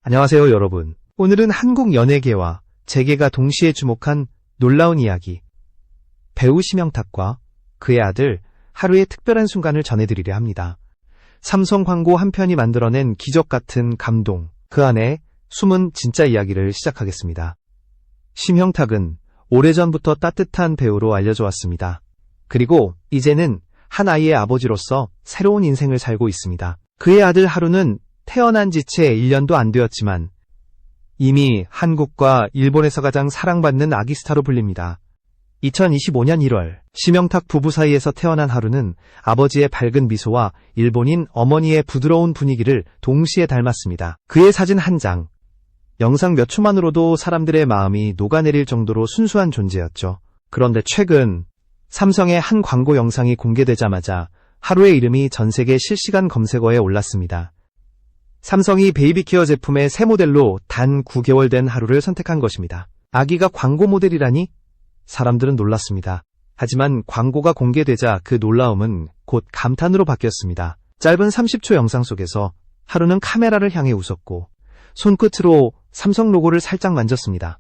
안녕하세요, 여러분. 오늘은 한국 연예계와 재계가 동시에 주목한 놀라운 이야기, 배우 심영탁과 그의 아들 하루의 특별한 순간을 전해드리려 합니다. 삼성 광고 한 편이 만들어낸 기적 같은 감동, 그 안에 숨은 진짜 이야기를 시작하겠습니다. 심영탁은 오래전부터 따뜻한 배우로 알려져 왔습니다. 그리고 이제는 한 아이의 아버지로서 새로운 인생을 살고 있습니다. 그의 아들 하루는 태어난 지 채 1년도 안 되었지만 이미 한국과 일본에서 가장 사랑받는 아기 스타로 불립니다. 2025년 1월 심영탁 부부 사이에서 태어난 하루는 아버지의 밝은 미소와 일본인 어머니의 부드러운 분위기를 동시에 닮았습니다. 그의 사진 한 장, 영상 몇 초만으로도 사람들의 마음이 녹아내릴 정도로 순수한 존재였죠. 그런데 최근 삼성의 한 광고 영상이 공개되자마자 하루의 이름이 전 세계 실시간 검색어에 올랐습니다. 삼성이 베이비케어 제품의 새 모델로 단 9개월 된 하루를 선택한 것입니다. 아기가 광고 모델이라니? 사람들은 놀랐습니다. 하지만 광고가 공개되자 그 놀라움은 곧 감탄으로 바뀌었습니다. 짧은 30초 영상 속에서 하루는 카메라를 향해 웃었고 손끝으로 삼성 로고를 살짝 만졌습니다.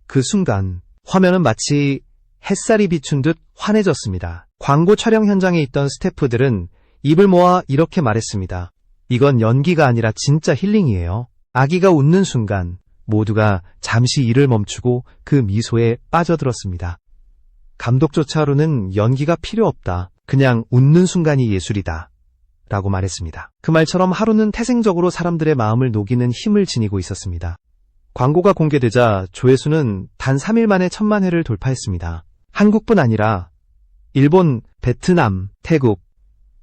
그 순간 화면은 마치 햇살이 비춘 듯 환해졌습니다. 광고 촬영 현장에 있던 스태프들은 입을 모아 이렇게 말했습니다. 이건 연기가 아니라 진짜 힐링이에요. 아기가 웃는 순간 모두가 잠시 일을 멈추고 그 미소에 빠져들었습니다. 감독조차 하루는 연기가 필요 없다. 그냥 웃는 순간이 예술이다. 라고 말했습니다. 그 말처럼 하루는 태생적으로 사람들의 마음을 녹이는 힘을 지니고 있었습니다. 광고가 공개되자 조회수는 단 3일 만에 1000만 회를 돌파했습니다. 한국뿐 아니라 일본, 베트남, 태국,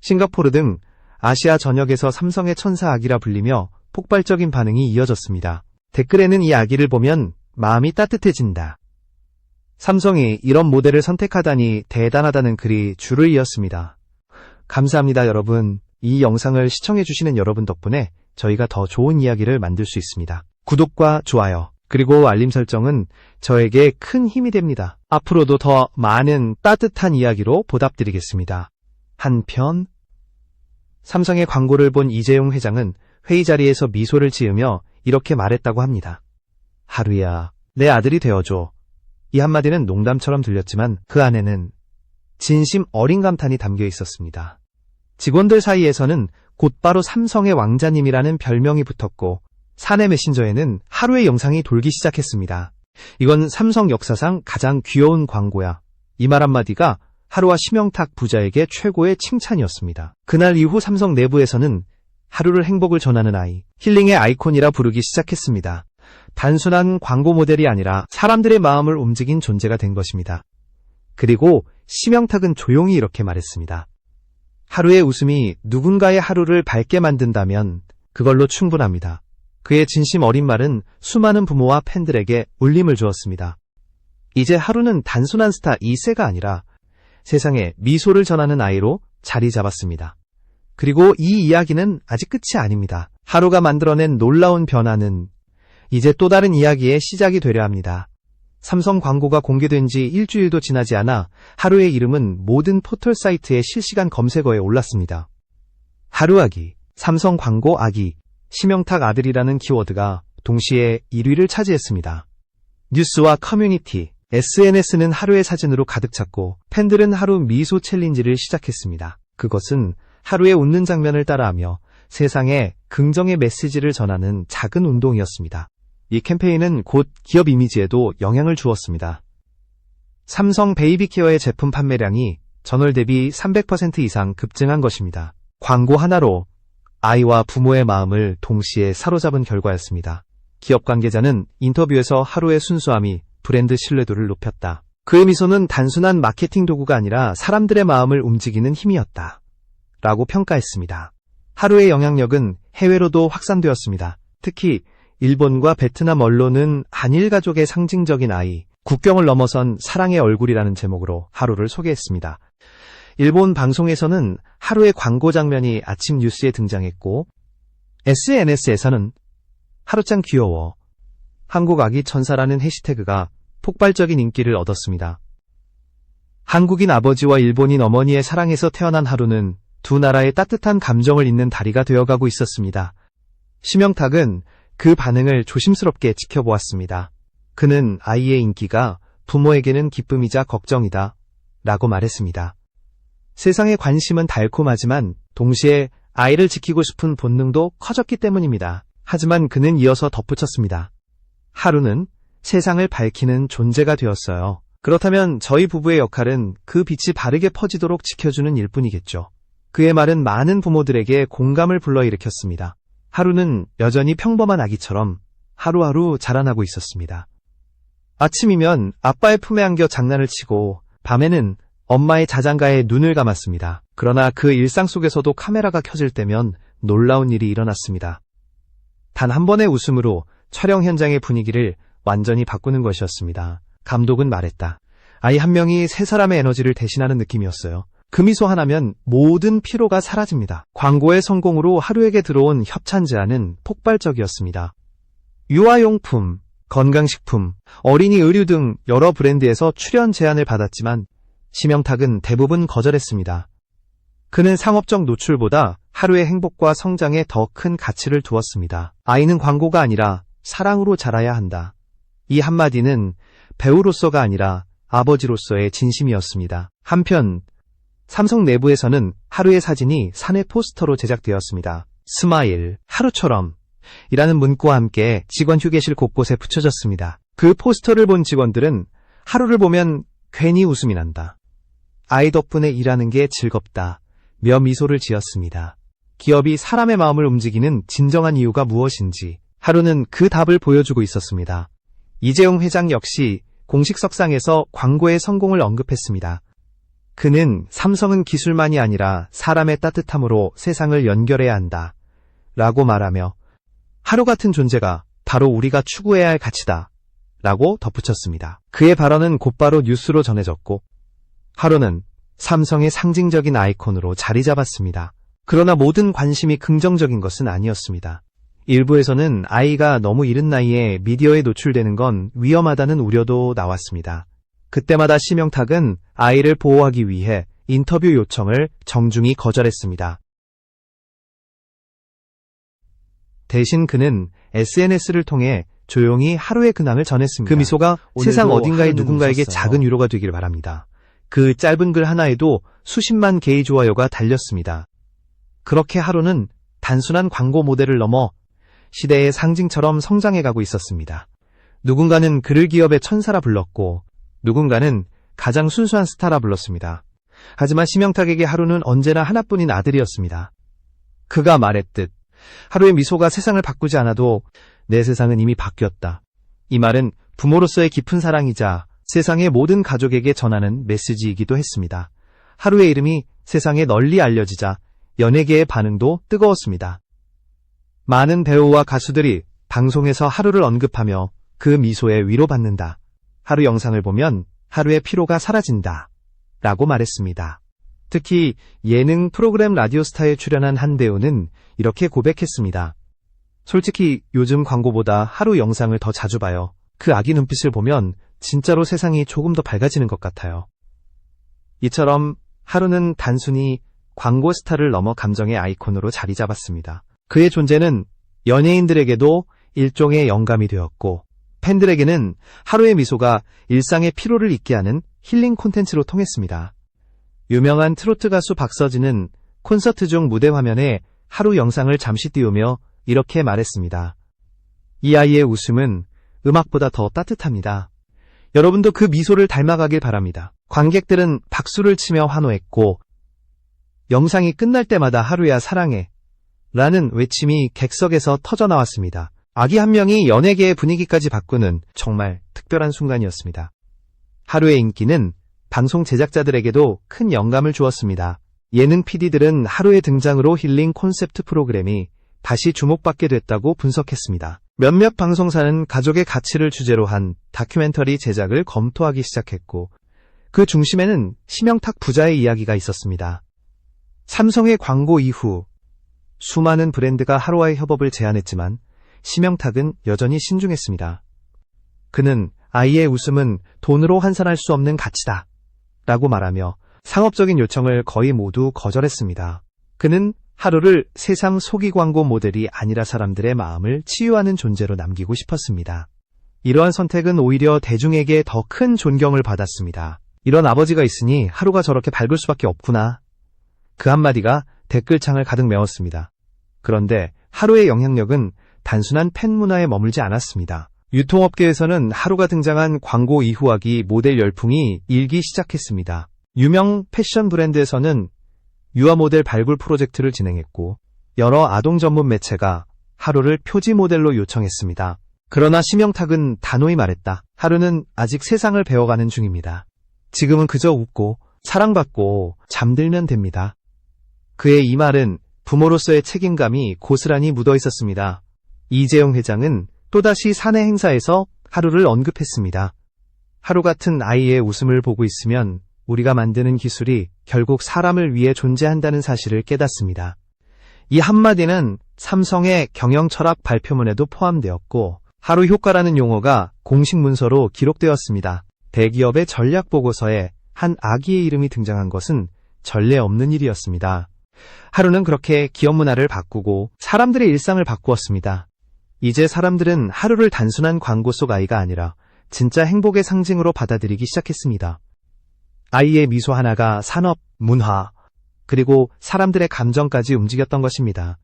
싱가포르 등 아시아 전역에서 삼성의 천사 아기라 불리며 폭발적인 반응이 이어졌습니다. 댓글에는 이 아기를 보면 마음이 따뜻해진다. 삼성이 이런 모델을 선택하다니 대단하다는 글이 줄을 이었습니다. 감사합니다, 여러분. 이 영상을 시청해주시는 여러분 덕분에 저희가 더 좋은 이야기를 만들 수 있습니다. 구독과 좋아요, 그리고 알림 설정은 저에게 큰 힘이 됩니다. 앞으로도 더 많은 따뜻한 이야기로 보답드리겠습니다. 한편 삼성의 광고를 본 이재용 회장은 회의 자리에서 미소를 지으며 이렇게 말했다고 합니다. 하루야, 내 아들이 되어줘. 이 한마디는 농담처럼 들렸지만 그 안에는 진심 어린 감탄이 담겨 있었습니다. 직원들 사이에서는 곧바로 삼성의 왕자님이라는 별명이 붙었고 사내 메신저에는 하루의 영상이 돌기 시작했습니다. 이건 삼성 역사상 가장 귀여운 광고야. 이 말 한마디가 하루와 심영탁 부자에게 최고의 칭찬이었습니다. 그날 이후 삼성 내부에서는 하루를 행복을 전하는 아이, 힐링의 아이콘이라 부르기 시작했습니다. 단순한 광고 모델이 아니라 사람들의 마음을 움직인 존재가 된 것입니다. 그리고 심영탁은 조용히 이렇게 말했습니다. 하루의 웃음이 누군가의 하루를 밝게 만든다면 그걸로 충분합니다. 그의 진심 어린 말은 수많은 부모와 팬들에게 울림을 주었습니다. 이제 하루는 단순한 스타 2세가 아니라 세상에 미소를 전하는 아이로 자리 잡았습니다. 그리고 이 이야기는 아직 끝이 아닙니다. 하루가 만들어낸 놀라운 변화는 이제 또 다른 이야기의 시작이 되려 합니다. 삼성 광고가 공개된 지 일주일도 지나지 않아 하루의 이름은 모든 포털 사이트의 실시간 검색어에 올랐습니다. 하루 아기, 삼성 광고 아기, 심영탁 아들이라는 키워드가 동시에 1위를 차지했습니다. 뉴스와 커뮤니티, SNS는 하루의 사진으로 가득 찼고 팬들은 하루 미소 챌린지를 시작했습니다. 그것은 하루의 웃는 장면을 따라하며 세상에 긍정의 메시지를 전하는 작은 운동이었습니다. 이 캠페인은 곧 기업 이미지에도 영향을 주었습니다. 삼성 베이비케어의 제품 판매량이 전월 대비 300% 이상 급증한 것입니다. 광고 하나로 아이와 부모의 마음을 동시에 사로잡은 결과였습니다. 기업 관계자는 인터뷰에서 하루의 순수함이 브랜드 신뢰도를 높였다. 그의 미소는 단순한 마케팅 도구가 아니라 사람들의 마음을 움직이는 힘이었다. 라고 평가했습니다. 하루의 영향력은 해외로도 확산되었습니다. 특히 일본과 베트남 언론은 한일 가족의 상징적인 아이, 국경을 넘어선 사랑의 얼굴이라는 제목으로 하루를 소개했습니다. 일본 방송에서는 하루의 광고 장면이 아침 뉴스에 등장했고 SNS에서는 하루짱 귀여워, 한국 아기 천사라는 해시태그가 폭발적인 인기를 얻었습니다. 한국인 아버지와 일본인 어머니의 사랑에서 태어난 하루는 두 나라의 따뜻한 감정을 잇는 다리가 되어가고 있었습니다. 심영탁은 그 반응을 조심스럽게 지켜보았습니다. 그는 아이의 인기가 부모에게는 기쁨이자 걱정이다 라고 말했습니다. 세상의 관심은 달콤하지만 동시에 아이를 지키고 싶은 본능도 커졌기 때문입니다. 하지만 그는 이어서 덧붙였습니다. 하루는 세상을 밝히는 존재가 되었어요. 그렇다면 저희 부부의 역할은 그 빛이 바르게 퍼지도록 지켜주는 일뿐이겠죠. 그의 말은 많은 부모들에게 공감을 불러일으켰습니다. 하루는 여전히 평범한 아기처럼 하루하루 자라나고 있었습니다. 아침이면 아빠의 품에 안겨 장난을 치고 밤에는 엄마의 자장가에 눈을 감았습니다. 그러나 그 일상 속에서도 카메라가 켜질 때면 놀라운 일이 일어났습니다. 단 한 번의 웃음으로 촬영 현장의 분위기를 완전히 바꾸는 것이었습니다. 감독은 말했다. 아이 한 명이 세 사람의 에너지를 대신하는 느낌이었어요. 그 미소 하나면 모든 피로가 사라집니다. 광고의 성공으로 하루에게 들어온 협찬 제안은 폭발적이었습니다. 유아용품, 건강식품, 어린이 의류 등 여러 브랜드에서 출연 제안을 받았지만 심영탁은 대부분 거절했습니다. 그는 상업적 노출보다 하루의 행복과 성장에 더 큰 가치를 두었습니다. 아이는 광고가 아니라 사랑으로 자라야 한다. 이 한마디는 배우로서가 아니라 아버지로서의 진심이었습니다. 한편 삼성 내부에서는 하루의 사진이 사내 포스터로 제작되었습니다. 스마일, 하루처럼 이라는 문구와 함께 직원 휴게실 곳곳에 붙여졌습니다. 그 포스터를 본 직원들은 하루를 보면 괜히 웃음이 난다. 아이 덕분에 일하는 게 즐겁다. 며 미소를 지었습니다. 기업이 사람의 마음을 움직이는 진정한 이유가 무엇인지 하루는 그 답을 보여주고 있었습니다. 이재용 회장 역시 공식석상에서 광고의 성공을 언급했습니다. 그는 삼성은 기술만이 아니라 사람의 따뜻함으로 세상을 연결해야 한다 라고 말하며 하루 같은 존재가 바로 우리가 추구해야 할 가치다 라고 덧붙였습니다. 그의 발언은 곧바로 뉴스로 전해졌고 하루는 삼성의 상징적인 아이콘으로 자리 잡았습니다. 그러나 모든 관심이 긍정적인 것은 아니었습니다. 일부에서는 아이가 너무 이른 나이에 미디어에 노출되는 건 위험하다는 우려도 나왔습니다. 그때마다 심영탁은 아이를 보호하기 위해 인터뷰 요청을 정중히 거절했습니다. 대신 그는 SNS를 통해 조용히 하루의 근황을 전했습니다. 그 미소가 세상 어딘가에 누군가에게 작은 위로가 되길 바랍니다. 그 짧은 글 하나에도 수십만 개의 좋아요가 달렸습니다. 그렇게 하루는 단순한 광고 모델을 넘어 시대의 상징처럼 성장해가고 있었습니다. 누군가는 그를 기업의 천사라 불렀고 누군가는 가장 순수한 스타라 불렀습니다. 하지만 심영탁에게 하루는 언제나 하나뿐인 아들이었습니다. 그가 말했듯 하루의 미소가 세상을 바꾸지 않아도 내 세상은 이미 바뀌었다. 이 말은 부모로서의 깊은 사랑이자 세상의 모든 가족에게 전하는 메시지이기도 했습니다. 하루의 이름이 세상에 널리 알려지자 연예계의 반응도 뜨거웠습니다. 많은 배우와 가수들이 방송에서 하루를 언급하며 그 미소에 위로받는다. 하루 영상을 보면 하루의 피로가 사라진다. 라고 말했습니다. 특히 예능 프로그램 라디오스타에 출연한 한 배우는 이렇게 고백했습니다. 솔직히 요즘 광고보다 하루 영상을 더 자주 봐요. 그 아기 눈빛을 보면 진짜로 세상이 조금 더 밝아지는 것 같아요. 이처럼 하루는 단순히 광고 스타를 넘어 감정의 아이콘으로 자리 잡았습니다. 그의 존재는 연예인들에게도 일종의 영감이 되었고 팬들에게는 하루의 미소가 일상의 피로를 잊게 하는 힐링 콘텐츠로 통했습니다. 유명한 트로트 가수 박서진은 콘서트 중 무대 화면에 하루 영상을 잠시 띄우며 이렇게 말했습니다. 이 아이의 웃음은 음악보다 더 따뜻합니다. 여러분도 그 미소를 닮아가길 바랍니다. 관객들은 박수를 치며 환호했고 영상이 끝날 때마다 하루야 사랑해 라는 외침이 객석에서 터져나왔습니다. 아기 한 명이 연예계의 분위기까지 바꾸는 정말 특별한 순간이었습니다. 하루의 인기는 방송 제작자들에게도 큰 영감을 주었습니다. 예능 PD들은 하루의 등장으로 힐링 콘셉트 프로그램이 다시 주목받게 됐다고 분석했습니다. 몇몇 방송사는 가족의 가치를 주제로 한 다큐멘터리 제작을 검토하기 시작했고 그 중심에는 심영탁 부자의 이야기가 있었습니다. 삼성의 광고 이후 수많은 브랜드가 하루와의 협업을 제안했지만 심영탁은 여전히 신중했습니다. 그는 아이의 웃음은 돈으로 환산할 수 없는 가치다 라고 말하며 상업적인 요청을 거의 모두 거절했습니다. 그는 하루를 세상 소기 광고 모델이 아니라 사람들의 마음을 치유하는 존재로 남기고 싶었습니다. 이러한 선택은 오히려 대중에게 더 큰 존경을 받았습니다. 이런 아버지가 있으니 하루가 저렇게 밝을 수밖에 없구나. 그 한마디가 댓글창을 가득 메웠습니다. 그런데 하루의 영향력은 단순한 팬 문화에 머물지 않았습니다. 유통업계에서는 하루가 등장한 광고 이후하기 모델 열풍이 일기 시작했습니다. 유명 패션 브랜드에서는 유아 모델 발굴 프로젝트를 진행했고 여러 아동 전문 매체가 하루를 표지 모델로 요청했습니다. 그러나 심영탁은 단호히 말했다. 하루는 아직 세상을 배워가는 중입니다. 지금은 그저 웃고 사랑받고 잠들면 됩니다. 그의 이 말은 부모로서의 책임감이 고스란히 묻어 있었습니다. 이재용 회장은 또다시 사내 행사에서 하루를 언급했습니다. 하루 같은 아이의 웃음을 보고 있으면 우리가 만드는 기술이 결국 사람을 위해 존재한다는 사실을 깨닫습니다. 이 한마디는 삼성의 경영 철학 발표문에도 포함되었고 하루 효과라는 용어가 공식 문서로 기록되었습니다. 대기업의 전략 보고서에 한 아기의 이름이 등장한 것은 전례 없는 일이었습니다. 하루는 그렇게 기업 문화를 바꾸고 사람들의 일상을 바꾸었습니다. 이제 사람들은 하루를 단순한 광고 속 아이가 아니라 진짜 행복의 상징으로 받아들이기 시작했습니다. 아이의 미소 하나가 산업, 문화, 그리고 사람들의 감정까지 움직였던 것입니다.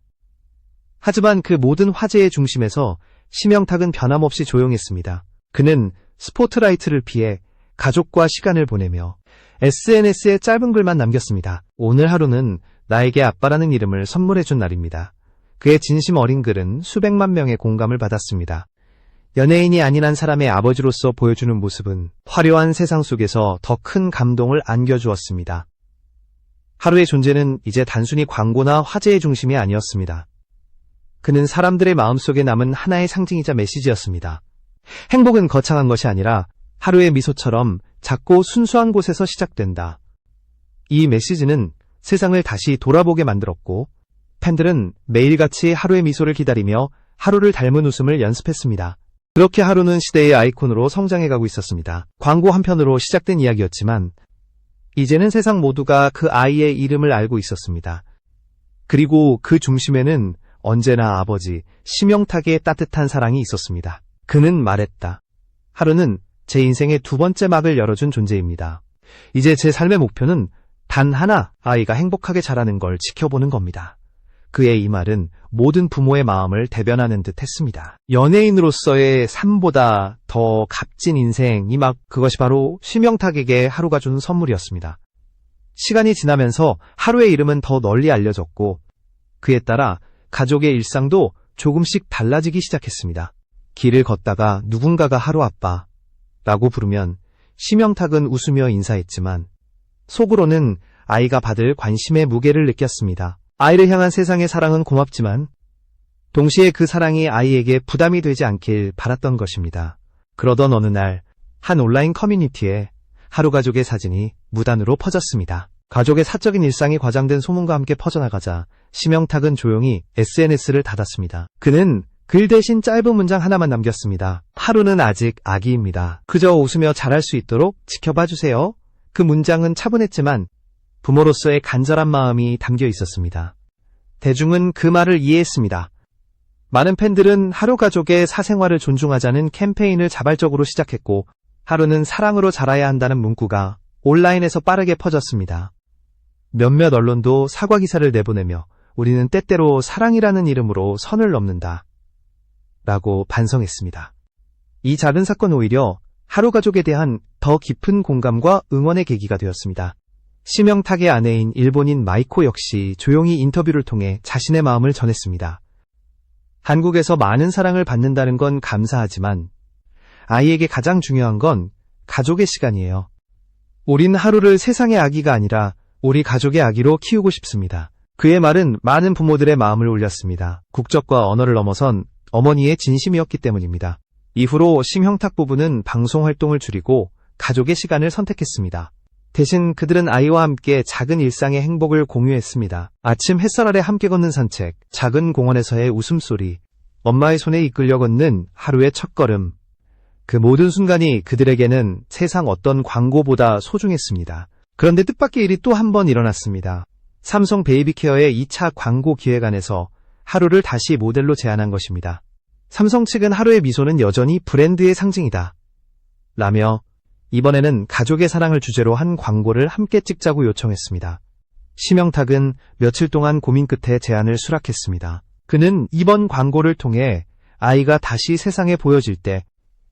하지만 그 모든 화제의 중심에서 심영탁은 변함없이 조용했습니다. 그는 스포트라이트를 피해 가족과 시간을 보내며 SNS에 짧은 글만 남겼습니다. 오늘 하루는 나에게 아빠라는 이름을 선물해준 날입니다. 그의 진심 어린 글은 수백만 명의 공감을 받았습니다. 연예인이 아닌 한 사람의 아버지로서 보여주는 모습은 화려한 세상 속에서 더 큰 감동을 안겨주었습니다. 하루의 존재는 이제 단순히 광고나 화제의 중심이 아니었습니다. 그는 사람들의 마음속에 남은 하나의 상징이자 메시지였습니다. 행복은 거창한 것이 아니라 하루의 미소처럼 작고 순수한 곳에서 시작된다. 이 메시지는 세상을 다시 돌아보게 만들었고 팬들은 매일같이 하루의 미소를 기다리며 하루를 닮은 웃음을 연습했습니다. 그렇게 하루는 시대의 아이콘으로 성장해가고 있었습니다. 광고 한 편으로 시작된 이야기였지만 이제는 세상 모두가 그 아이의 이름을 알고 있었습니다. 그리고 그 중심에는 언제나 아버지 심영탁의 따뜻한 사랑이 있었습니다. 그는 말했다. 하루는 제 인생의 두 번째 막을 열어준 존재입니다. 이제 제 삶의 목표는 단 하나, 아이가 행복하게 자라는 걸 지켜보는 겁니다. 그의 이 말은 모든 부모의 마음을 대변하는 듯 했습니다. 연예인으로서의 삶보다 더 값진 인생, 이 막 그것이 바로 심영탁에게 하루가 준 선물이었습니다. 시간이 지나면서 하루의 이름은 더 널리 알려졌고 그에 따라 가족의 일상도 조금씩 달라지기 시작했습니다. 길을 걷다가 누군가가 하루 아빠라고 부르면 심영탁은 웃으며 인사했지만 속으로는 아이가 받을 관심의 무게를 느꼈습니다. 아이를 향한 세상의 사랑은 고맙지만 동시에 그 사랑이 아이에게 부담이 되지 않길 바랐던 것입니다. 그러던 어느 날 한 온라인 커뮤니티에 하루 가족의 사진이 무단으로 퍼졌습니다. 가족의 사적인 일상이 과장된 소문과 함께 퍼져나가자 심영탁은 조용히 SNS를 닫았습니다. 그는 글 대신 짧은 문장 하나만 남겼습니다. 하루는 아직 아기입니다. 그저 웃으며 자랄 수 있도록 지켜봐 주세요. 그 문장은 차분했지만 부모로서의 간절한 마음이 담겨 있었습니다. 대중은 그 말을 이해했습니다. 많은 팬들은 하루 가족의 사생활을 존중하자는 캠페인을 자발적으로 시작했고 하루는 사랑으로 자라야 한다는 문구가 온라인에서 빠르게 퍼졌습니다. 몇몇 언론도 사과 기사를 내보내며 우리는 때때로 사랑이라는 이름으로 선을 넘는다 라고 반성했습니다. 이 작은 사건 오히려 하루 가족에 대한 더 깊은 공감과 응원의 계기가 되었습니다. 심영탁의 아내인 일본인 마이코 역시 조용히 인터뷰를 통해 자신의 마음을 전했습니다. 한국에서 많은 사랑을 받는다는 건 감사하지만 아이에게 가장 중요한 건 가족의 시간이에요. 우린 하루를 세상의 아기가 아니라 우리 가족의 아기로 키우고 싶습니다. 그의 말은 많은 부모들의 마음을 울렸습니다. 국적과 언어를 넘어선 어머니의 진심이었기 때문입니다. 이후로 심형탁 부부는 방송 활동을 줄이고 가족의 시간을 선택했습니다. 대신 그들은 아이와 함께 작은 일상의 행복을 공유했습니다. 아침 햇살 아래 함께 걷는 산책, 작은 공원에서의 웃음소리, 엄마의 손에 이끌려 걷는 하루의 첫걸음. 그 모든 순간이 그들에게는 세상 어떤 광고보다 소중했습니다. 그런데 뜻밖의 일이 또 한 번 일어났습니다. 삼성 베이비케어의 2차 광고 기획안에서 하루를 다시 모델로 제안한 것입니다. 삼성 측은 하루의 미소는 여전히 브랜드의 상징이다 라며 이번에는 가족의 사랑을 주제로 한 광고를 함께 찍자고 요청했습니다. 심영탁은 며칠 동안 고민 끝에 제안을 수락했습니다. 그는 이번 광고를 통해 아이가 다시 세상에 보여질 때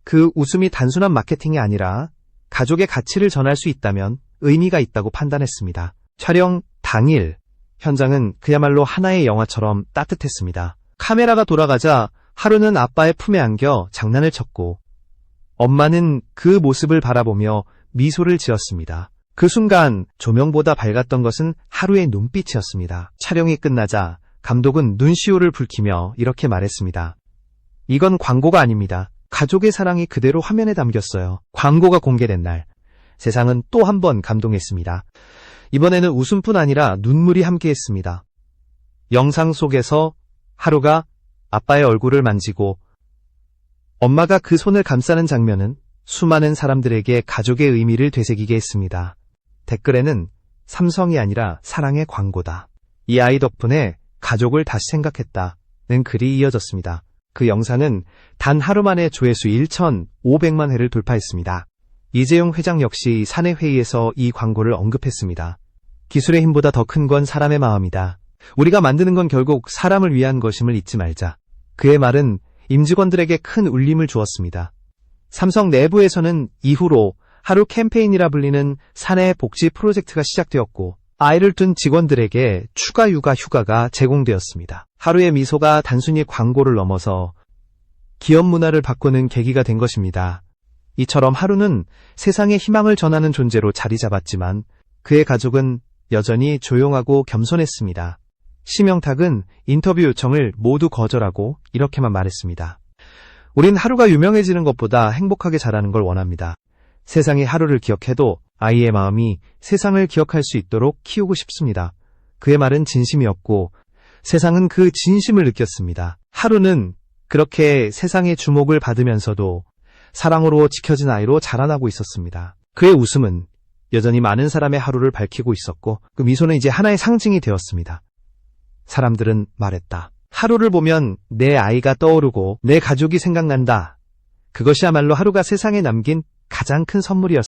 그 웃음이 단순한 마케팅이 아니라 가족의 가치를 전할 수 있다면 의미가 있다고 판단했습니다. 촬영 당일 현장은 그야말로 하나의 영화처럼 따뜻했습니다. 카메라가 돌아가자 하루는 아빠의 품에 안겨 장난을 쳤고 엄마는 그 모습을 바라보며 미소를 지었습니다. 그 순간 조명보다 밝았던 것은 하루의 눈빛이었습니다. 촬영이 끝나자 감독은 눈시울을 붉히며 이렇게 말했습니다. 이건 광고가 아닙니다. 가족의 사랑이 그대로 화면에 담겼어요. 광고가 공개된 날 세상은 또 한 번 감동했습니다. 이번에는 웃음뿐 아니라 눈물이 함께했습니다. 영상 속에서 하루가 아빠의 얼굴을 만지고 엄마가 그 손을 감싸는 장면은 수많은 사람들에게 가족의 의미를 되새기게 했습니다. 댓글에는 삼성이 아니라 사랑의 광고다. 이 아이 덕분에 가족을 다시 생각했다는 글이 이어졌습니다. 그 영상은 단 하루 만에 조회수 1,500만 회를 돌파했습니다. 이재용 회장 역시 사내 회의에서 이 광고를 언급했습니다. 기술의 힘보다 더 큰 건 사람의 마음이다. 우리가 만드는 건 결국 사람을 위한 것임을 잊지 말자. 그의 말은 임직원들에게 큰 울림을 주었습니다. 삼성 내부에서는 이후로 하루 캠페인이라 불리는 사내 복지 프로젝트가 시작되었고 아이를 둔 직원들에게 추가 육아 휴가가 제공되었습니다. 하루의 미소가 단순히 광고를 넘어서 기업 문화를 바꾸는 계기가 된 것입니다. 이처럼 하루는 세상에 희망을 전하는 존재로 자리 잡았지만 그의 가족은 여전히 조용하고 겸손했습니다. 심영탁은 인터뷰 요청을 모두 거절하고 이렇게만 말했습니다. 우린 하루가 유명해지는 것보다 행복하게 자라는 걸 원합니다. 세상이 하루를 기억해도 아이의 마음이 세상을 기억할 수 있도록 키우고 싶습니다. 그의 말은 진심이었고 세상은 그 진심을 느꼈습니다. 하루는 그렇게 세상의 주목을 받으면서도 사랑으로 지켜진 아이로 자라나고 있었습니다. 그의 웃음은 여전히 많은 사람의 하루를 밝히고 있었고 그 미소는 이제 하나의 상징이 되었습니다. 사람들은 말했다. 하루를 보면 내 아이가 떠오르고 내 가족이 생각난다. 그것이야말로 하루가 세상에 남긴 가장 큰 선물이었습니다.